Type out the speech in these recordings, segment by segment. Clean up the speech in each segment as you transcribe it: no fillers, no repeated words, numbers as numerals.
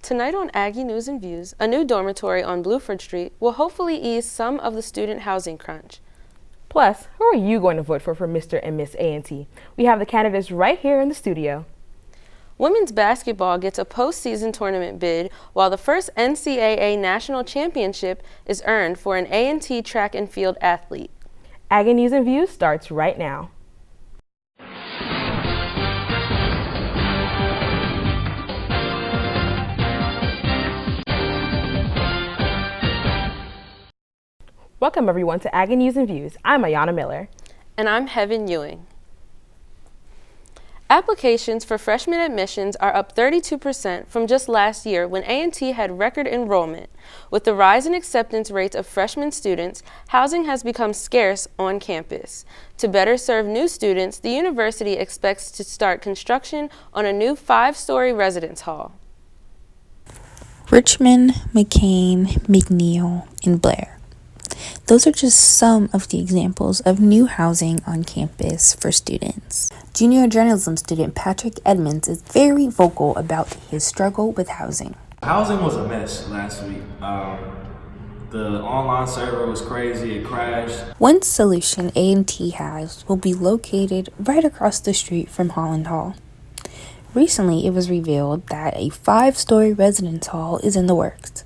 Tonight on Aggie News and Views, a new dormitory on Bluford Street will hopefully ease some of the student housing crunch. Plus, who are you going to vote for Mr. and Miss A&T? We have the candidates right here in the studio. Women's basketball gets a postseason tournament bid, while the first NCAA National Championship is earned for an A&T track and field athlete. Aggie News and Views starts right now. Welcome everyone to Aggie News and Views. I'm Ayana Miller. And I'm Heaven Ewing. Applications for freshman admissions are up 32% from just last year when A&T had record enrollment. With the rise in acceptance rates of freshman students, housing has become scarce on campus. To better serve new students, the university expects to start construction on a new 5-story residence hall. Richmond, McCain, McNeil, and Blair. Those are just some of the examples of new housing on campus for students. Junior journalism student Patrick Edmonds is very vocal about his struggle with housing. Housing was a mess last week. The online server was crazy, it crashed. One solution A&T has will be located right across the street from Holland Hall. Recently, it was revealed that a 5-story residence hall is in the works.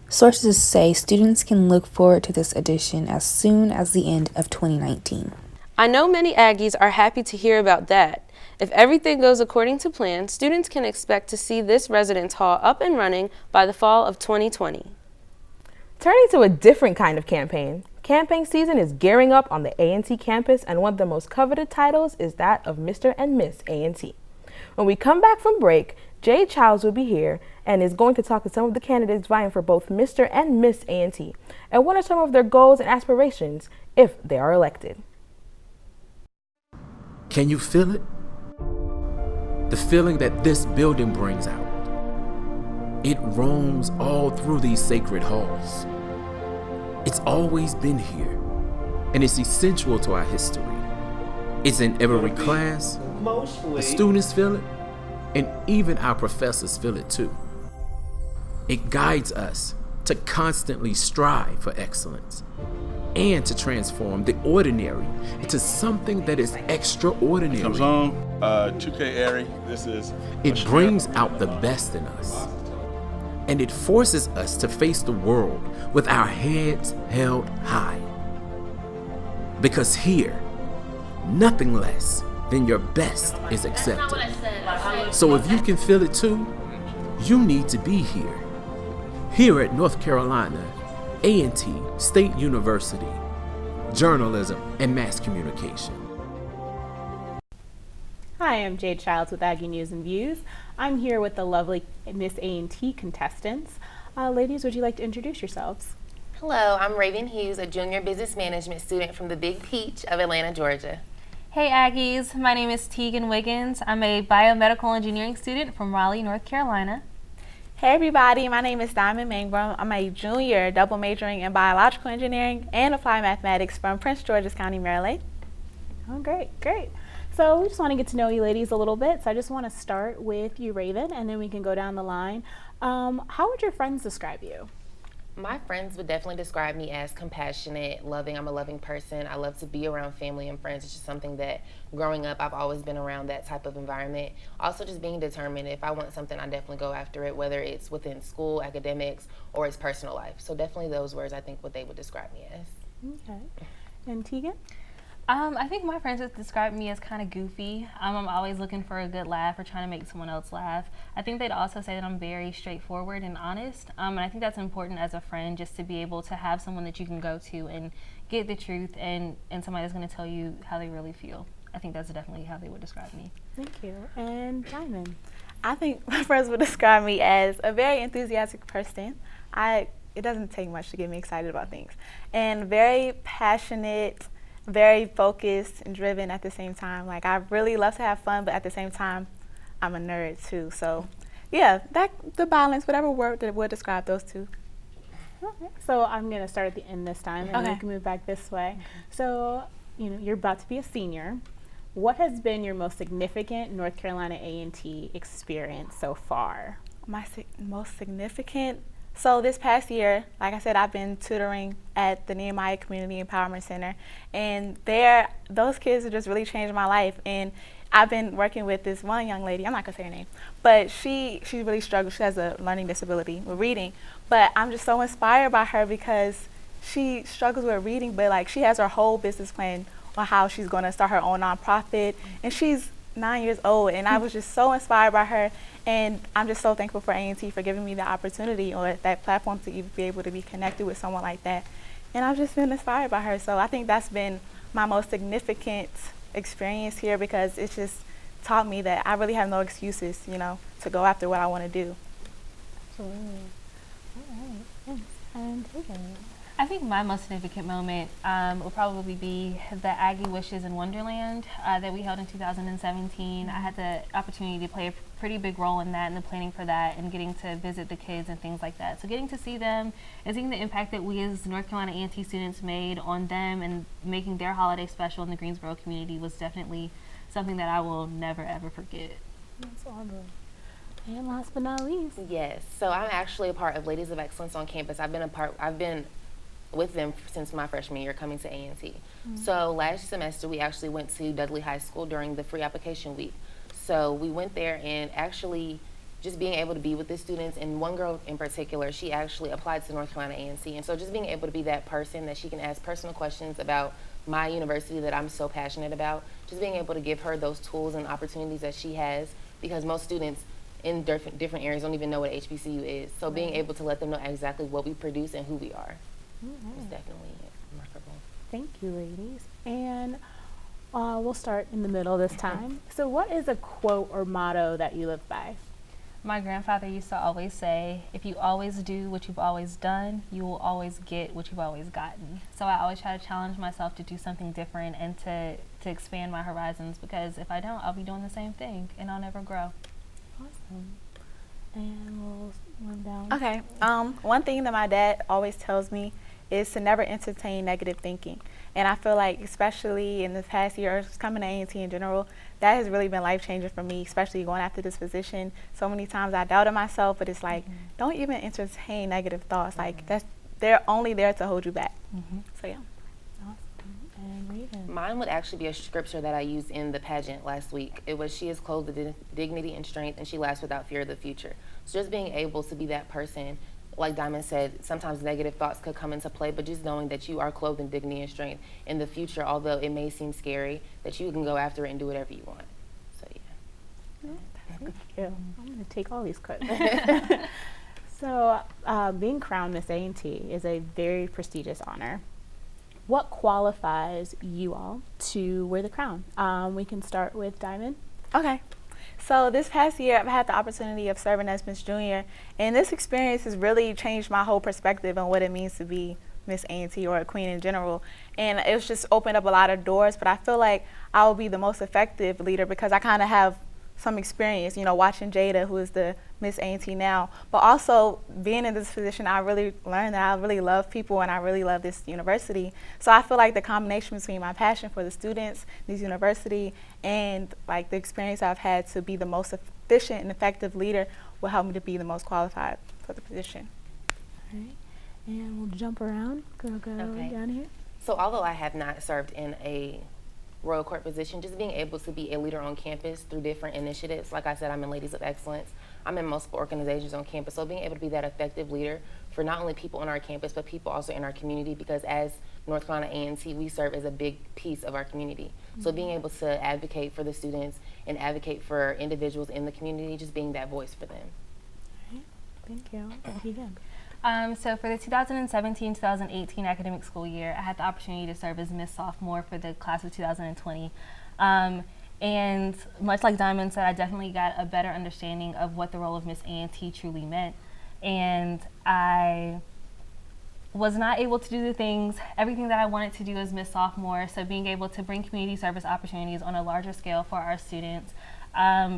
Sources say students can look forward to this addition as soon as the end of 2019. I know many Aggies are happy to hear about that. If everything goes according to plan, students can expect to see this residence hall up and running by the fall of 2020. Turning to a different kind of campaign. Campaign season is gearing up on the A&T campus, and one of the most coveted titles is that of Mr. and Miss A&T. When we come back from break, Jay Childs will be here and is going to talk to some of the candidates vying for both Mr. and Miss A&T, and what are some of their goals and aspirations if they are elected. Can you feel it? The feeling that this building brings out. It roams all through these sacred halls. It's always been here, and it's essential to our history. It's in every class. The students feel it, and even our professors feel it too. It guides us to constantly strive for excellence and to transform the ordinary into something that is extraordinary. Comes on, 2K Airy, this is... It brings out the best in us, and it forces us to face the world with our heads held high. Because here, nothing less than your best is accepted. So if you can feel it too, you need to be here. Here at North Carolina, A&T State University, Journalism and Mass Communication. Hi, I'm Jade Childs with Aggie News and Views. I'm here with the lovely Miss A&T contestants. Ladies, would you like to introduce yourselves? Hello, I'm Raven Hughes, a junior business management student from the Big Peach of Atlanta, Georgia. Hey Aggies, my name is Tegan Wiggins. I'm a biomedical engineering student from Raleigh, North Carolina. Hey everybody, my name is Diamond Mangrum. I'm a junior double majoring in biological engineering and applied mathematics from Prince George's County, Maryland. Oh, great. So we just want to get to know you ladies a little bit. So I just want to start with you, Raven, and then we can go down the line. How would your friends describe you? My friends would definitely describe me as compassionate, loving. I'm a loving person. I love to be around family and friends. It's just something that growing up, I've always been around that type of environment. Also just being determined. If I want something, I definitely go after it, whether it's within school, academics, or it's personal life. So definitely those words, I think, what they would describe me as. Okay. And Tegan? I think my friends would describe me as kind of goofy. I'm always looking for a good laugh or trying to make someone else laugh. I think they'd also say that I'm very straightforward and honest. And I think that's important as a friend, just to be able to have someone that you can go to and get the truth and somebody that's going to tell you how they really feel. I think that's definitely how they would describe me. Thank you. And Diamond? I think my friends would describe me as a very enthusiastic person. It doesn't take much to get me excited about things. And very passionate, very focused and driven at the same time. Like, I really love to have fun, but at the same time, I'm a nerd too. So yeah, the balance, whatever word that would describe those two. Okay. So I'm going to start at the end this time, and we can move back this way. So, you're about to be a senior. What has been your most significant North Carolina A&T experience so far? Most significant. So this past year, like I said, I've been tutoring at the Nehemiah Community Empowerment Center, and those kids have just really changed my life. And I've been working with this one young lady. I'm not gonna say her name, but she really struggles. She has a learning disability with reading, but I'm just so inspired by her because she struggles with reading, but like she has her whole business plan on how she's gonna start her own nonprofit, and she's 9 years old, and I was just so inspired by her, and I'm just so thankful for A&T for giving me the opportunity or that platform to even be able to be connected with someone like that, and I've just been inspired by her. So I think that's been my most significant experience here, because it's just taught me that I really have no excuses, to go after what I want to do. Absolutely. All right. Thanks. And Tegan. I think my most significant moment will probably be the Aggie Wishes in Wonderland that we held in 2017. I had the opportunity to play a pretty big role in that and the planning for that and getting to visit the kids and things like that. So getting to see them and seeing the impact that we as North Carolina A&T students made on them and making their holiday special in the Greensboro community was definitely something that I will never ever forget. That's awesome. And last but not least. Yes, so I'm actually a part of Ladies of Excellence on campus. I've been with them since my freshman year coming to A&T. So last semester we actually went to Dudley High School during the free application week. So we went there, and actually just being able to be with the students, and one girl in particular, she actually applied to North Carolina A&T, and so just being able to be that person that she can ask personal questions about my university that I'm so passionate about, just being able to give her those tools and opportunities that she has, because most students in different areas don't even know what HBCU is. So being able to let them know exactly what we produce and who we are. It's definitely remarkable. Thank you, ladies. And we'll start in the middle this time. So what is a quote or motto that you live by? My grandfather used to always say, if you always do what you've always done, you will always get what you've always gotten. So I always try to challenge myself to do something different and to expand my horizons, because if I don't, I'll be doing the same thing and I'll never grow. Awesome. And we'll run down. Okay. One thing that my dad always tells me is to never entertain negative thinking. And I feel like, especially in this past year, or just coming to A&T in general, that has really been life-changing for me, especially going after this position. So many times I doubted myself, but it's like, don't even entertain negative thoughts. Like, they're only there to hold you back. So, yeah. Awesome. And Raven. Mine would actually be a scripture that I used in the pageant last week. It was, she is clothed with dignity and strength, and she laughs without fear of the future. So just being able to be that person, like Diamond said, sometimes negative thoughts could come into play, but just knowing that you are clothed in dignity and strength in the future, although it may seem scary, that you can go after it and do whatever you want. So, yeah. Thank you. I'm going to take all these cuts. So, being crowned Miss A&T is a very prestigious honor. What qualifies you all to wear the crown? We can start with Diamond. Okay. So this past year, I've had the opportunity of serving as Miss Junior, and this experience has really changed my whole perspective on what it means to be Miss A&T or a queen in general. And it's just opened up a lot of doors, but I feel like I will be the most effective leader because I kind of have some experience, watching Jada, who is the Miss A&T now. But also being in this position, I really learned that I really love people and I really love this university. So I feel like the combination between my passion for the students, this university, and like the experience I've had to be the most efficient and effective leader will help me to be the most qualified for the position. All right. And we'll jump around. Go down here. So although I have not served in a Royal Court position, just being able to be a leader on campus through different initiatives. Like I said, I'm in Ladies of Excellence. I'm in multiple organizations on campus. So being able to be that effective leader for not only people on our campus, but people also in our community, because as North Carolina A&T, we serve as a big piece of our community. So being able to advocate for the students and advocate for individuals in the community, just being that voice for them. All right. Thank you. Thank you again. So for the 2017-2018 academic school year, I had the opportunity to serve as Miss Sophomore for the class of 2020. And much like Diamond said, I definitely got a better understanding of what the role of Miss A&T truly meant. And I was not able to do everything that I wanted to do as Miss Sophomore. So being able to bring community service opportunities on a larger scale for our students.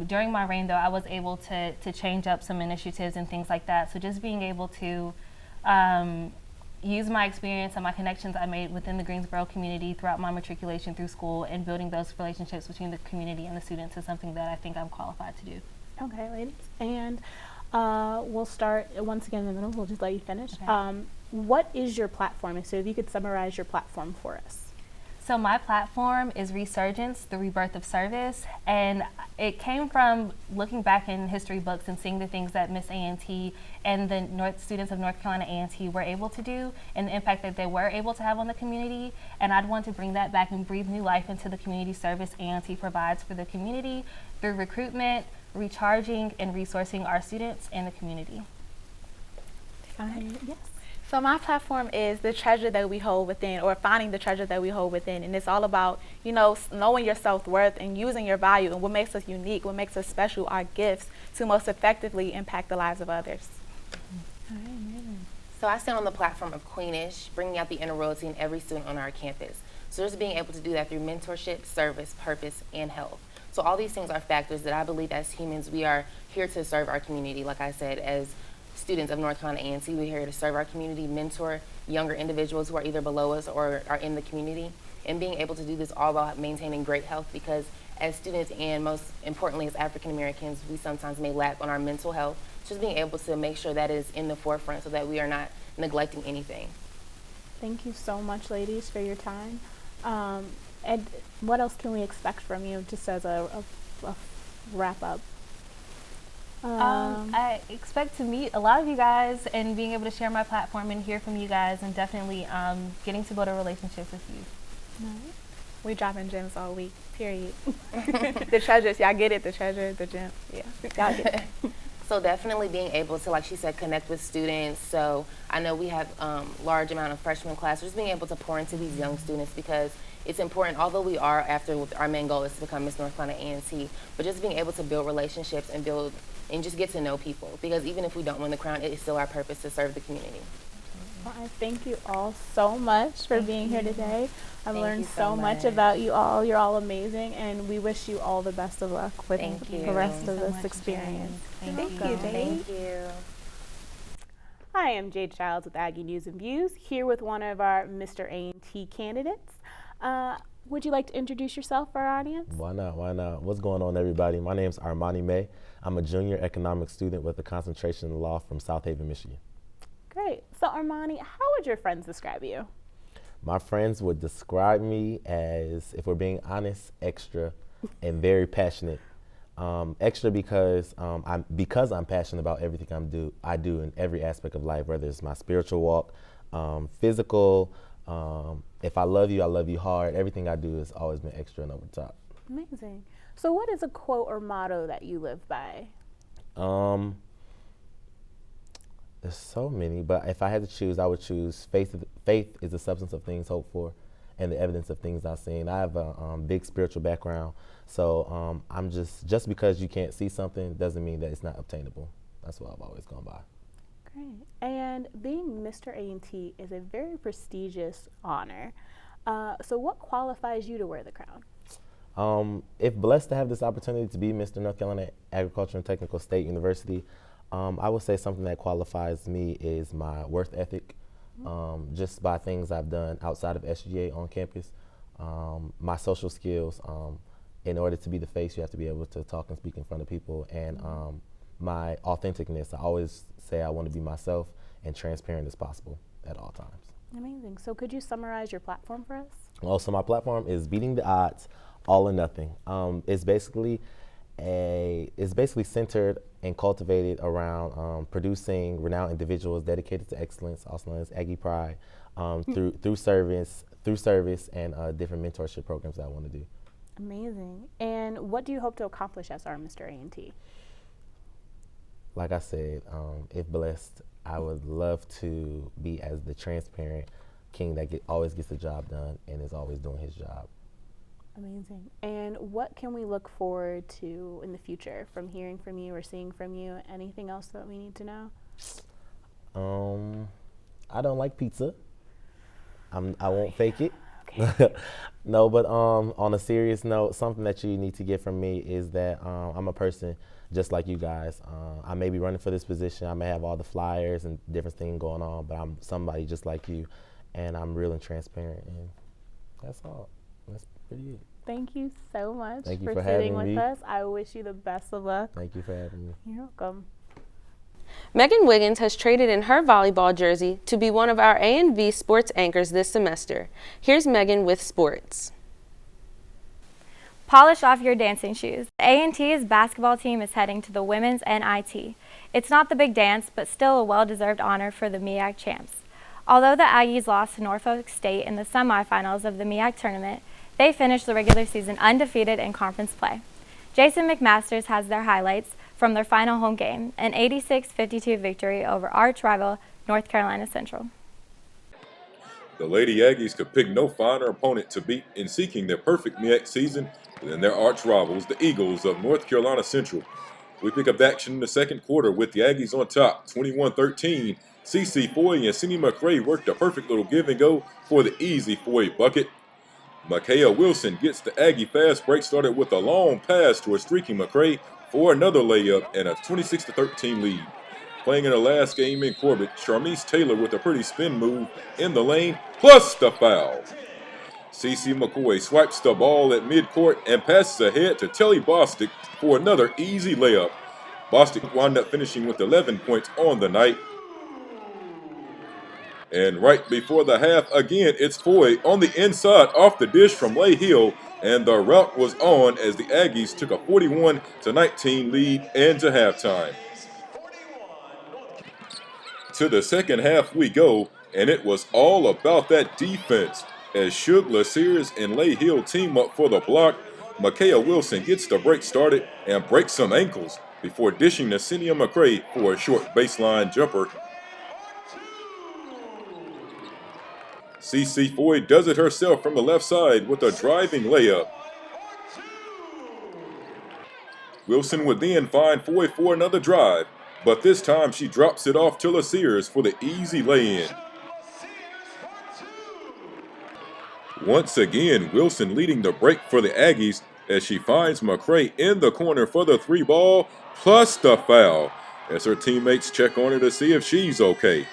During my reign, though, I was able to change up some initiatives and things like that. So just being able to use my experience and my connections I made within the Greensboro community throughout my matriculation through school and building those relationships between the community and the students is something that I think I'm qualified to do. Okay, ladies. And We'll start once again in the middle. We'll just let you finish. Okay. What is your platform? So if you could summarize your platform for us. So my platform is Resurgence, the Rebirth of Service, and it came from looking back in history books and seeing the things that Miss A&T and the students of North Carolina A&T were able to do and the impact that they were able to have on the community. And I'd want to bring that back and breathe new life into the community service A&T provides for the community through recruitment, recharging, and resourcing our students and the community. Yes. So my platform is the treasure that we hold within, or finding the treasure that we hold within. And it's all about, knowing your self-worth and using your value and what makes us unique, what makes us special, our gifts, to most effectively impact the lives of others. All right, amazing. So I stand on the platform of Queenish, bringing out the inner royalty in every student on our campus. So just being able to do that through mentorship, service, purpose, and health. So all these things are factors that I believe as humans we are here to serve our community. Like I said, as students of North Carolina A&T, we're here to serve our community, mentor younger individuals who are either below us or are in the community, and being able to do this all while maintaining great health, because as students and most importantly as African Americans, we sometimes may lack on our mental health. Just being able to make sure that is in the forefront so that we are not neglecting anything. Thank you so much, ladies, for your time. And what else can we expect from you, just as a wrap up? I expect to meet a lot of you guys and being able to share my platform and hear from you guys, and definitely getting to build a relationship with you. Right. We dropping gems all week, period. The treasures, y'all get it, the treasure, the gem. Yeah, y'all get it. So definitely being able to, like she said, connect with students. So I know we have large amount of freshman class, just being able to pour into these young students, because it's important, although we are after our main goal is to become Miss North Carolina A&T, but just being able to build relationships and just get to know people, because even if we don't win the crown, it is still our purpose to serve the community. Well, I thank you all so much for being here today. I've Thank learned you so much about you all. You're all amazing, and we wish you all the best of luck with Thank you. the rest Thank you of so this much, experience. Jade. Thank you, Jade. Thank you. Hi, I'm Jade Childs with Aggie News and Views, here with one of our Mr. A&T candidates. Would you like to introduce yourself for our audience? Why not? Why not? What's going on, everybody? My name's Armani May. I'm a junior economics student with a concentration in law from South Haven, Michigan. Great. So, Armani, how would your friends describe you? My friends would describe me as, if we're being honest, extra and very passionate. Extra because I'm passionate about everything I do in every aspect of life, whether it's my spiritual walk, physical. If I love you hard. Everything I do has always been extra and over the top. Amazing. So what is a quote or motto that you live by? There's so many, but if I had to choose, I would choose faith is the substance of things hoped for and the evidence of things not seen. I have a big spiritual background, so I'm just because you can't see something doesn't mean that it's not obtainable. That's what I've always gone by. Great. And being Mr. A&T is a very prestigious honor. So what qualifies you to wear the crown? If blessed to have this opportunity to be Mr. North Carolina Agricultural and Technical State University, I would say something that qualifies me is my work ethic, just by things I've done outside of SGA on campus. My social skills, in order to be the face, you have to be able to talk and speak in front of people, and my authenticness. I always say I want to be myself and transparent as possible at all times. Amazing. So could you summarize your platform for us? Well, so my platform is Beating the Odds, All or Nothing. It's basically centered and cultivated around producing renowned individuals dedicated to excellence, also known as Aggie Pride, through service and different mentorship programs that I want to do. Amazing. And what do you hope to accomplish as our Mr. A&T? Like I said, if blessed, I would love to be as the transparent king that always gets the job done and is always doing his job. Amazing. And what can we look forward to in the future from hearing from you or seeing from you? Anything else that we need to know? I don't like pizza. I won't fake it. Okay. No, but on a serious note, something that you need to get from me is that I'm a person just like you guys. I may be running for this position. I may have all the flyers and different things going on, but I'm somebody just like you, and I'm real and transparent, and that's all. That's pretty it. Thank you so much Thank you for for sitting having with me. us. I wish you the best of luck. Thank you for having me. You're welcome. Megan Wiggins has traded in her volleyball jersey to be one of our A&V sports anchors this semester. Here's Megan with sports. Polish off your dancing shoes. The A&T's basketball team is heading to the women's NIT. It's not the big dance, but still a well-deserved honor for the MEAC champs. Although the Aggies lost to Norfolk State in the semifinals of the MEAC tournament, they finished the regular season undefeated in conference play. Jason McMasters has their highlights from their final home game, an 86-52 victory over arch rival North Carolina Central. The Lady Aggies could pick no finer opponent to beat in seeking their perfect MEAC season than their arch rivals, the Eagles of North Carolina Central. We pick up action in the second quarter with the Aggies on top, 21-13. CeCe Foy and Cindy McCray worked a perfect little give and go for the easy Foy bucket. Micaiah Wilson gets the Aggie fast break started with a long pass to a streaking McCray for another layup and a 26-13 lead. Playing in the last game in Corbett, Charmise Taylor with a pretty spin move in the lane, plus the foul. CeCe McCoy swipes the ball at midcourt and passes ahead to Telly Bostic for another easy layup. Bostic wound up finishing with 11 points on the night. And right before the half, again, it's Foy on the inside off the dish from Lay Hill, and the rout was on as the Aggies took a 41-19 lead into halftime. To the second half we go, and it was all about that defense. As Shug Lasears and Lay Hill team up for the block, Micaiah Wilson gets the break started and breaks some ankles before dishing to Cynthia McCray for a short baseline jumper. CeCe Foy does it herself from the left side with a driving layup. Wilson would then find Foy for another drive, but this time she drops it off to Lasears for the easy lay-in. Once again, Wilson leading the break for the Aggies as she finds McCray in the corner for the three ball, plus the foul, as her teammates check on her to see if she's okay.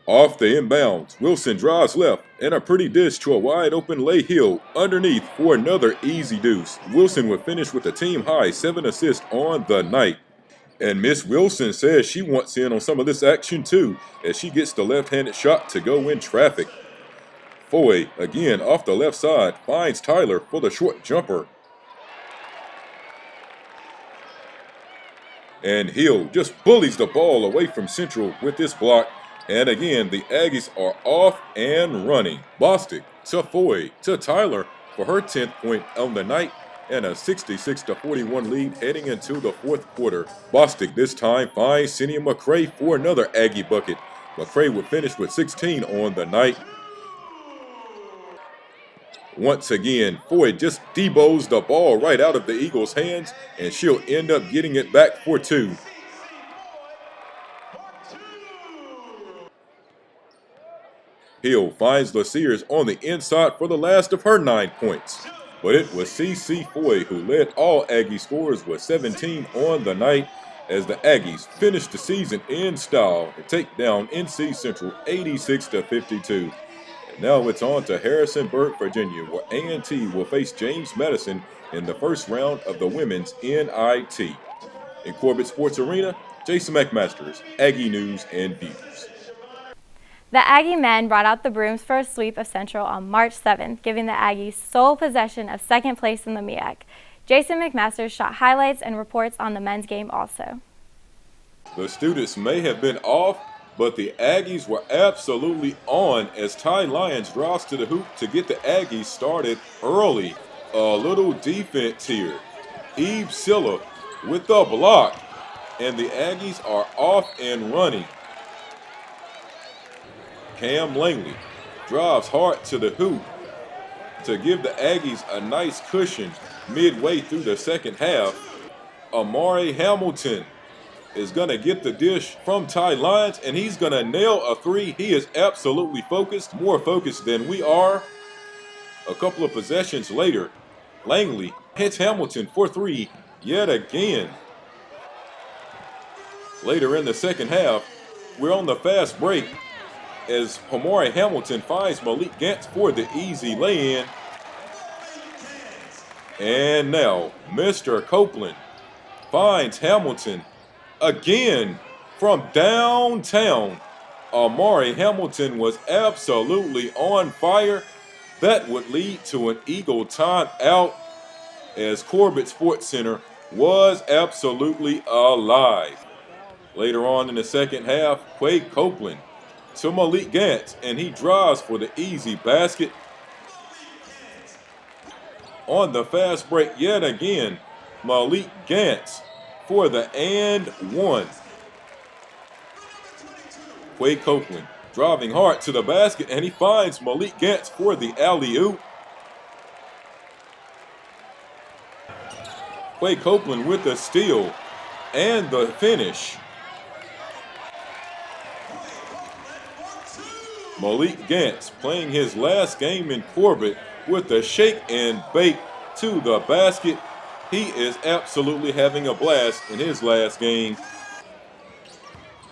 Off the inbounds, Wilson drives left and a pretty dish to a wide open Lay Hill underneath for another easy deuce. Wilson would finish with a team high 7 assists on the night. And Miss Wilson says she wants in on some of this action too as she gets the left-handed shot to go in traffic. Foy, again off the left side, finds Tyler for the short jumper. And Hill just bullies the ball away from Central with this block. And again, the Aggies are off and running. Bostic to Foy to Tyler for her 10th point on the night and a 66-41 lead heading into the fourth quarter. Bostic this time finds Cynthia McCray for another Aggie bucket. McCray would finish with 16 on the night. Once again, Foy just debows the ball right out of the Eagles' hands, and she'll end up getting it back for 2. Hill finds Lasears on the inside for the last of her 9 points. But it was CeCe Foy who led all Aggie scorers with 17 on the night as the Aggies finished the season in style and take down NC Central 86-52. And now it's on to Harrisonburg, Virginia, where A&T will face James Madison in the first round of the women's NIT. In Corbett Sports Arena, Jason McMasters, Aggie News and Views. The Aggie men brought out the brooms for a sweep of Central on March 7th, giving the Aggies sole possession of second place in the MEAC. Jason McMasters shot highlights and reports on the men's game also. The students may have been off, but the Aggies were absolutely on as Ty Lyons drives to the hoop to get the Aggies started early. A little defense here. Eve Silla with the block, and the Aggies are off and running. Cam Langley drives hard to the hoop to give the Aggies a nice cushion midway through the second half. Amari Hamilton is going to get the dish from Ty Lyons, and he's going to nail a three. He is absolutely focused, more focused than we are. A couple of possessions later, Langley hits Hamilton for 3 yet again. Later in the second half, we're on the fast break as Amari Hamilton finds Malik Gantz for the easy lay-in. And now, Mr. Copeland finds Hamilton again from downtown. Amari Hamilton was absolutely on fire. That would lead to an Eagle timeout, as Corbett Sports Center was absolutely alive. Later on in the second half, Quade Copeland to Malik Gantz, and he drives for the easy basket. On the fast break yet again, Malik Gantz for the and one. Quade Copeland driving hard to the basket, and he finds Malik Gantz for the alley-oop. Quade Copeland with the steal and the finish. Malik Gantz playing his last game in Corbett with a shake and bake to the basket. He is absolutely having a blast in his last game.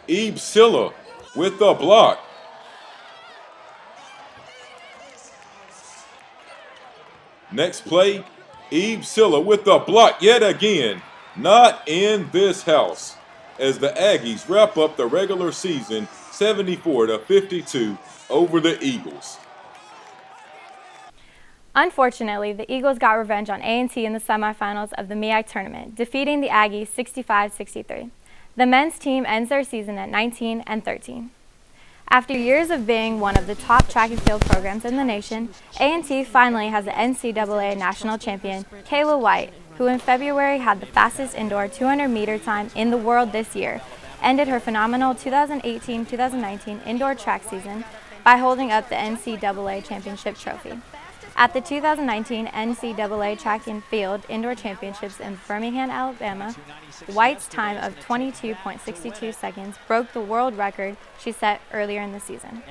Ebe Silla with the block. Next play, Ebe Silla with the block yet again. Not in this house, as the Aggies wrap up the regular season 74-52 over the Eagles. Unfortunately, the Eagles got revenge on A&T in the semifinals of the MEAC tournament, defeating the Aggies 65-63. The men's team ends their season at 19-13. After years of being one of the top track and field programs in the nation, A&T finally has the NCAA national champion, Kayla White, who in February had the fastest indoor 200-meter time in the world this year, ended her phenomenal 2018-2019 indoor track season by holding up the NCAA championship trophy. At the 2019 NCAA Track and Field Indoor Championships in Birmingham, Alabama, White's time of 22.62 seconds broke the world record she set earlier in the season.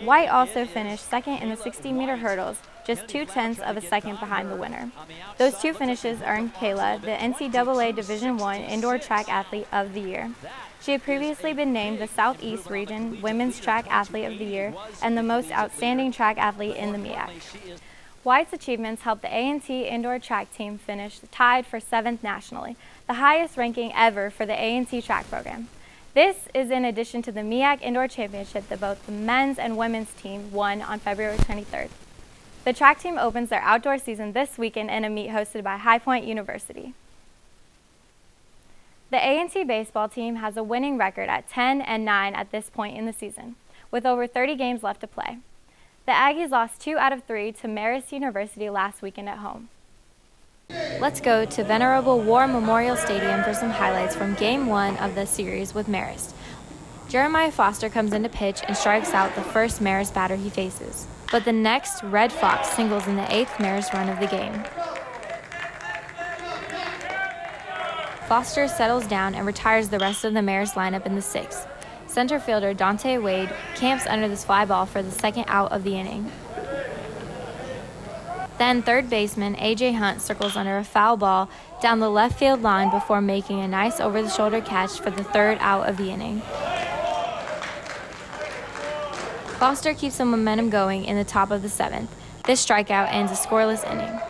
White also finished second in the 60-meter hurdles, just 0.2 of a second behind the winner. Those two finishes earned Kayla the NCAA Division I Indoor Track Athlete of the Year. She had previously been named the Southeast Region Women's Track Athlete of the Year and the most outstanding track athlete in the MEAC. White's achievements helped the A&T indoor track team finish tied for 7th nationally, the highest ranking ever for the A&T track program. This is in addition to the MEAC Indoor Championship that both the men's and women's team won on February 23rd. The track team opens their outdoor season this weekend in a meet hosted by High Point University. The A&T baseball team has a winning record at 10-9 at this point in the season, with over 30 games left to play. The Aggies lost 2 out of 3 to Marist University last weekend at home. Let's go to Venerable War Memorial Stadium for some highlights from Game 1 of the series with Marist. Jeremiah Foster comes into pitch and strikes out the first Marist batter he faces, but the next Red Fox singles in the 8th Marist run of the game. Foster settles down and retires the rest of the Marist lineup in the 6th. Center fielder Dante Wade camps under this fly ball for the second out of the inning. Then third baseman A.J. Hunt circles under a foul ball down the left field line before making a nice over-the-shoulder catch for the third out of the inning. Foster keeps the momentum going in the top of the 7th. This strikeout ends a scoreless inning.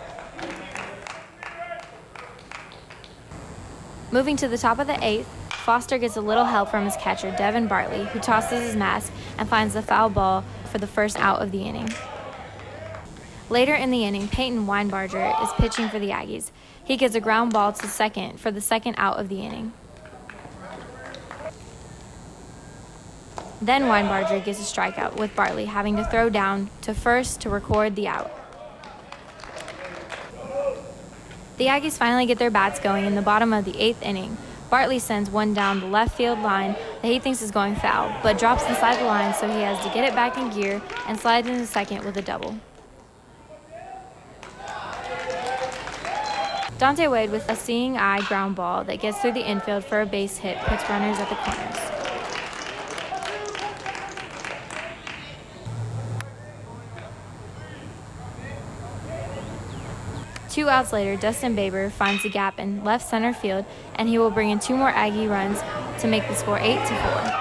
Moving to the top of the 8th, Foster gets a little help from his catcher, Devin Bartley, who tosses his mask and finds the foul ball for the first out of the inning. Later in the inning, Peyton Weinbarger is pitching for the Aggies. He gets a ground ball to second for the second out of the inning. Then Weinbarger gets a strikeout, with Bartley having to throw down to first to record the out. The Aggies finally get their bats going in the bottom of the 8th inning. Bartley sends one down the left field line that he thinks is going foul, but drops inside the line, so he has to get it back in gear and slides into second with a double. Dante Wade with a seeing eye ground ball that gets through the infield for a base hit puts runners at the corners. Two outs later, Dustin Baber finds a gap in left center field, and he will bring in 2 more Aggie runs to make the score 8-4.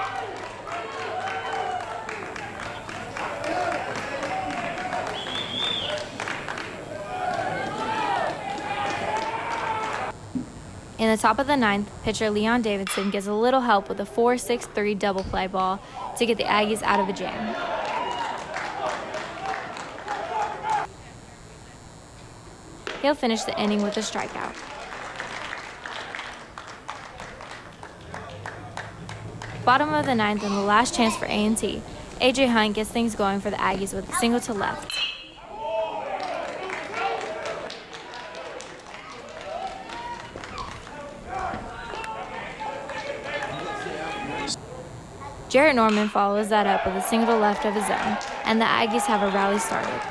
In the top of the ninth, pitcher Leon Davidson gets a little help with a 4-6-3 double play ball to get the Aggies out of a jam. He'll finish the inning with a strikeout. Bottom of the ninth and the last chance for A&T. A.J. Hunt gets things going for the Aggies with a single to left. Jarrett Norman follows that up with a single to left of his own, and the Aggies have a rally started.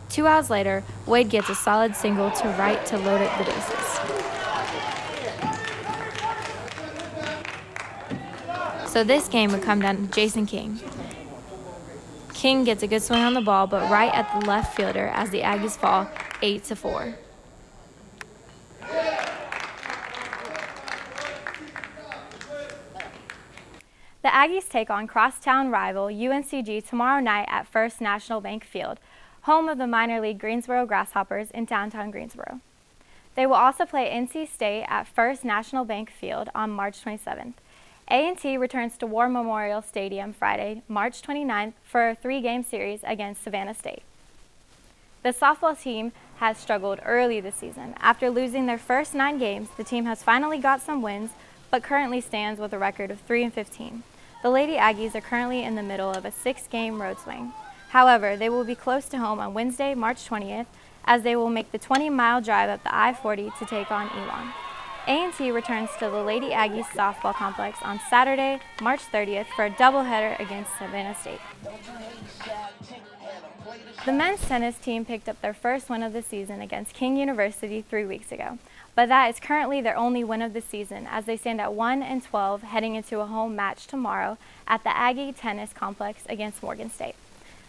2 outs later, Wade gets a solid single to right to load up the bases. So this game would come down to Jason King. King gets a good swing on the ball, but right at the left fielder as the Aggies fall 8-4. The Aggies take on crosstown rival UNCG tomorrow night at First National Bank Field, home of the minor league Greensboro Grasshoppers in downtown Greensboro. They will also play NC State at First National Bank Field on March 27th. A&T returns to War Memorial Stadium Friday, March 29th for a 3-game series against Savannah State. The softball team has struggled early this season. After losing their first 9 games, the team has finally got some wins, but currently stands with a record of 3-15. The Lady Aggies are currently in the middle of a 6-game road swing. However, they will be close to home on Wednesday, March 20th, as they will make the 20-mile drive up the I-40 to take on Elon. A&T returns to the Lady Aggies softball complex on Saturday, March 30th for a doubleheader against Savannah State. The men's tennis team picked up their first win of the season against King University 3 weeks ago, but that is currently their only win of the season as they stand at 1-12 heading into a home match tomorrow at the Aggie Tennis Complex against Morgan State.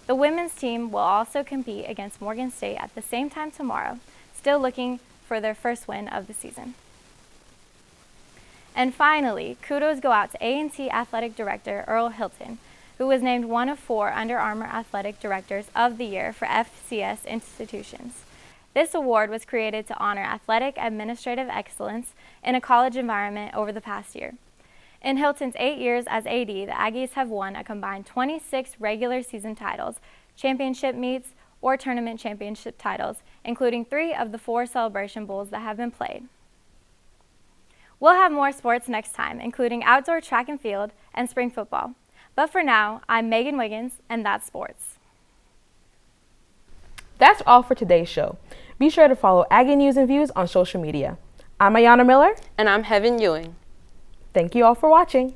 The women's team will also compete against Morgan State at the same time tomorrow, still looking for their first win of the season. And finally, kudos go out to A&T Athletic Director Earl Hilton, who was named one of 4 Under Armour Athletic Directors of the Year for FCS institutions. This award was created to honor athletic administrative excellence in a college environment over the past year. In Hilton's 8 years as AD, the Aggies have won a combined 26 regular season titles, championship meets, or tournament championship titles, including 3 of the 4 Celebration Bowls that have been played. We'll have more sports next time, including outdoor track and field and spring football. But for now, I'm Megan Wiggins, and that's sports. That's all for today's show. Be sure to follow Aggie News and Views on social media. I'm Ayana Miller. And I'm Heaven Ewing. Thank you all for watching.